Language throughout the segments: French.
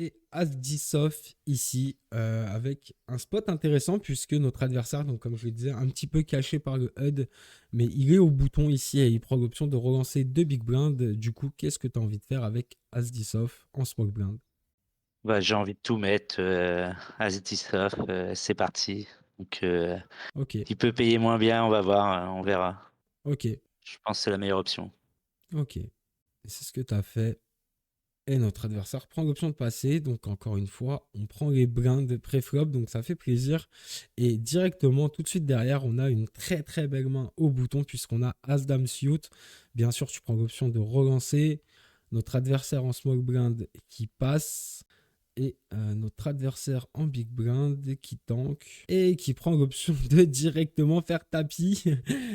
et As-10 off ici, avec un spot intéressant puisque notre adversaire, donc comme je le disais, un petit peu caché par le HUD, mais il est au bouton ici et il prend l'option de relancer 2 big blind. Du coup, qu'est-ce que tu as envie de faire avec As-10 off en smoke blind? Bah, j'ai envie de tout mettre. Azetisov, c'est parti. Donc, Ok, tu peux payer moins bien, on va voir, on verra. ok, Je pense que c'est la meilleure option. ok. Et c'est ce que tu as fait. Et notre adversaire prend l'option de passer. Donc, encore une fois, on prend les blindes pré-flop. Donc, ça fait plaisir. Et directement, tout de suite derrière, on a une très très belle main au bouton puisqu'on a As-Dame Suit. Bien sûr, tu prends l'option de relancer. Notre adversaire en smoke blind qui passe. Et notre adversaire en big blind qui tank et qui prend l'option de directement faire tapis.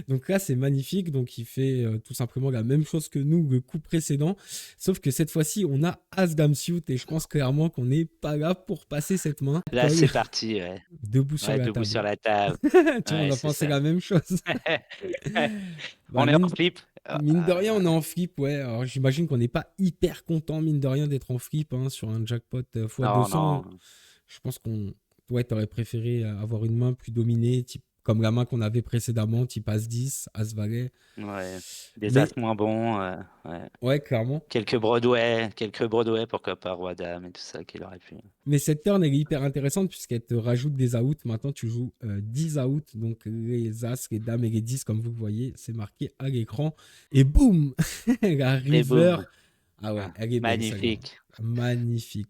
Donc là, c'est magnifique. Donc il fait tout simplement la même chose que nous, le coup précédent. Sauf que cette fois-ci, on a As-Dame Suit et je pense clairement qu'on n'est pas là pour passer cette main. Là, Call c'est parti, ouais. debout sur Ouais, la debout sur table. la table. Tu vois, on Ouais, a c'est pensé ça. la même chose. Bah, On est en flip. mine de rien, on est en flip, ouais. Alors j'imagine qu'on n'est pas hyper content, mine de rien, d'être en flip hein, sur un jackpot Non, x200. non. Je pense qu'on ouais, t'aurais préféré avoir une main plus dominée, type, comme la main qu'on avait précédemment, type As-10, As-Valet. Ouais. Des Mais as moins bons. Ouais. ouais, clairement. Quelques Broadway, pourquoi pas Roi-Dame et tout ça qu'il aurait pu. Mais cette turn, elle est hyper intéressante puisqu'elle te rajoute des outs. Maintenant, tu joues 10 outs. Donc, les As, les Dames et les 10, comme vous le voyez, c'est marqué à l'écran. Et boum La Et river. boum. Ah ouais, Ah, elle est belle celle-là. magnifique. Magnifique.